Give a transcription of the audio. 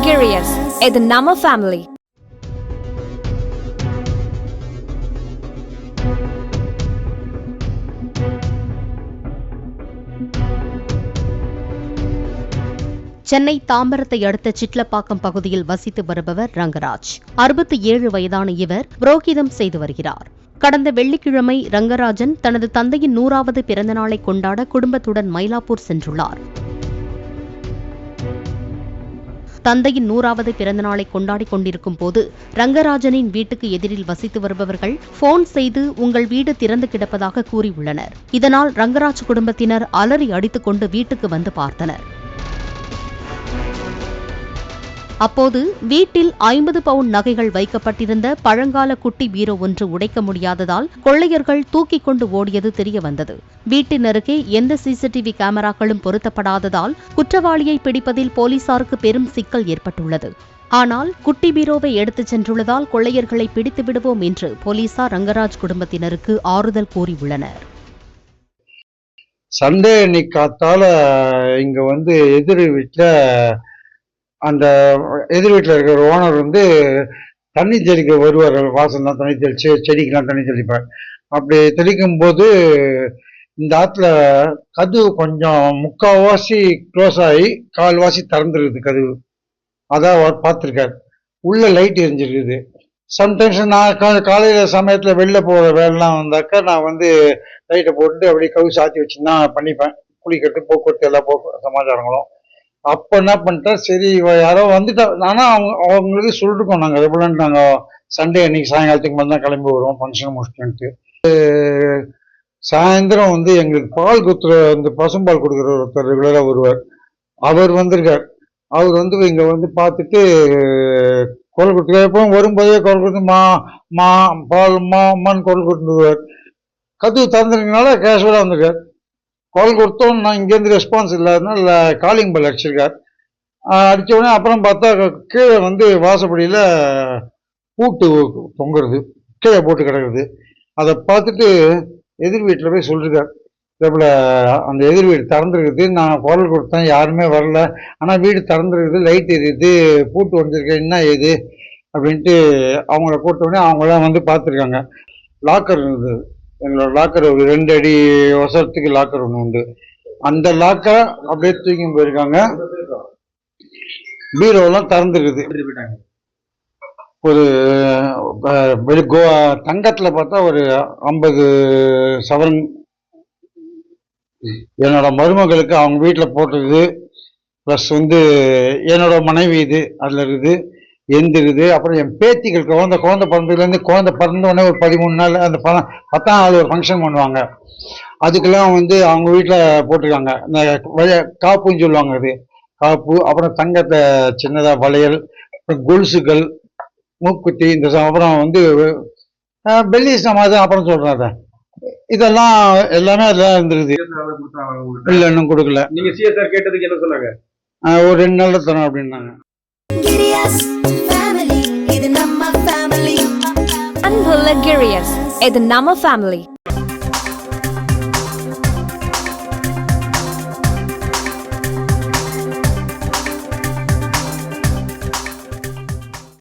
Girias, இது நம்ம family. Chennai தாம்பரத்தை அடுத்த சிட்லப்பாக்கம் பகுதியில் வசித்து வருபவர் ரங்கராஜ். 67 வயதான இவர் புரோகிதம் செய்து வருகிறார். கடந்த வெள்ளிக்கிழமை ரங்கராஜன் தனது தந்தையின் 100வது பிறந்தநாளை கொண்டாட குடும்பத்துடன் மயிலாப்பூர் சென்றுள்ளார். தந்தையின் 100வது பிறந்தநாளை கொண்டாடி கொண்டிருக்கும் போது ரங்கராஜனின் வீட்டுக்கு எதிரில் வசித்து வருபவர்கள் போன் செய்து உங்கள் வீடு திறந்து கிடப்பதாக கூறியுள்ளனர். இதனால் ரங்கராஜ் குடும்பத்தினர் அலறி அடித்துக் கொண்டு வீட்டுக்கு வந்து பார்த்தனர். அப்போது வீட்டில் 50 பவுன் நகைகள் வைக்கப்பட்டிருந்த பழங்கால குட்டி பீரோ ஒன்று உடைக்க முடியாததால் கொள்ளையர்கள் தூக்கிக் கொண்டு ஓடியது தெரியவந்தது. வீட்டின் அருகே எந்த சிசிடிவி கேமராக்களும் பொருத்தப்படாததால் குற்றவாளியை பிடிப்பதில் போலீசாருக்கு பெரும் சிக்கல் ஏற்பட்டுள்ளது. ஆனால் குட்டி பீரோவை எடுத்துச் சென்றுள்ளதால் கொள்ளையர்களை பிடித்து விடுவோம் என்று போலீசார் ரங்கராஜ் குடும்பத்தினருக்கு ஆறுதல் கூறியுள்ளனர். சண்டே அன்னைக்கு காத்தால இங்க எதிர் வீட்டுல அந்த எதிர் வீட்டில் இருக்கிற ஓனர் தண்ணி தெளிக்க வருவார். வாசல் தான் தண்ணி தெளிச்சு செடிக்கெல்லாம் தண்ணி தெளிப்பார். அப்படி தெளிக்கும் போது இந்த ஆற்றுல கதவு கொஞ்சம் முக்கால்வாசி க்ளோஸ் ஆகி கால்வாசி திறந்துருக்குது கதவு. அதான் அவர் பார்த்துருக்காரு. உள்ள லைட் எரிஞ்சிருக்குது. சம்டைம்ஸ் நான் காலையில் சமயத்தில் வெளில போகிற வேலைலாம் வந்தாக்கா நான் லைட்டை போட்டு அப்படியே கவு சாத்தி வச்சுன்னா பண்ணிப்பேன். குளிக்கட்டு போக்குவரத்து எல்லா சமாச்சாரங்களும். அப்போ என்ன பண்ணிட்டேன், சரி யாரோ வந்துட்டா. ஆனால் அவங்களுக்கு சொல்லிருக்கோம் நாங்கள் எப்படின்னு. நாங்கள் சண்டே அன்னைக்கு சாயங்காலத்துக்கு மேலே தான் கிளம்பி வருவோம் ஃபங்க்ஷன் முடிச்சுட்டு. சாயந்தரம் எங்களுக்கு பால் குத்துற பசும்பால் கொடுக்குற ஒருத்தர் ரெகுலராக வருவார். அவர் வந்திருக்கார். அவர் இங்கே பார்த்துட்டு குரல் கொடுத்துருக்காரு. எப்பவும் வரும்போதே குரல் கொடுத்து மா பால் அம்மான்னு குரல் கொடுத்துருவார். கதவு திறந்துருக்கனால கேஷுவலாக வந்திருக்கார். கால் கொடுத்தோம். நான் இங்கேருந்து ரெஸ்பான்ஸ் இல்லாதனால காலிங் பெல் அடிச்சிருக்கார். அடித்த உடனே அப்புறம் பார்த்தா கீழே வாசப்படியில் பூட்டு தொங்குறது, கீழே போட்டு கிடக்குது. அதை பார்த்துட்டு எதிர் வீட்டில் போய் சொல்லியிருக்கார். இதேபோல் அந்த எதிர் வீடு திறந்துருக்குது, நான் குரல் கொடுத்தேன், யாருமே வரல, ஆனால் வீடு திறந்துருக்குது, லைட் எரியுது, பூட்டு வந்துருக்கேன், என்ன ஏது அப்படின்ட்டு அவங்கள கூட்டவுடனே அவங்களாம் பார்த்துருக்காங்க. லாக்கர் இருந்தது. எங்களோட லாக்கர் ஒரு 2 அடி வசரத்துக்கு லாக்கர் ஒன்று உண்டு. அந்த லாக்கரை அப்படியே தூக்கி போயிருக்காங்க. பீரோலாம் திறந்துருக்குது. ஒரு தங்கத்தில் பார்த்தா ஒரு 50 சவரன் என்னோட மருமகளுக்கு அவங்க வீட்டில் போட்டிருக்குது. ப்ளஸ் என்னோட மனைவி இது அதில் இருக்குது, எந்திருது. அப்புறம் என் பேத்திகளுக்கு குழந்தை பிறந்ததுலேருந்து குழந்தை பிறந்தோடனே ஒரு 13 நாள் அந்த 10ஆம் நாள் ஒரு ஃபங்க்ஷன் பண்ணுவாங்க. அதுக்கெல்லாம் அவங்க வீட்டில் போட்டிருக்காங்க. இந்த காப்புன்னு சொல்லுவாங்க, அது காப்பு. அப்புறம் தங்கத்தை சின்னதாக வளையல், அப்புறம் கொலுசுகள், மூக்குத்தி, இந்த அப்புறம் பெல்லி சமாதி அப்புறம் சொல்றாங்க. இதெல்லாம் எல்லாமே அதெல்லாம் இருந்துருக்குது. இல்லை, இன்னும் கொடுக்கல. நீங்க சிஎஸ்ஆர் கேட்டதுக்கு என்ன சொன்னாங்க? ஒரு 2 நாள்ல தரோம் அப்படின்னாங்க. அன்புள்ள Girias, இது நம்ம family.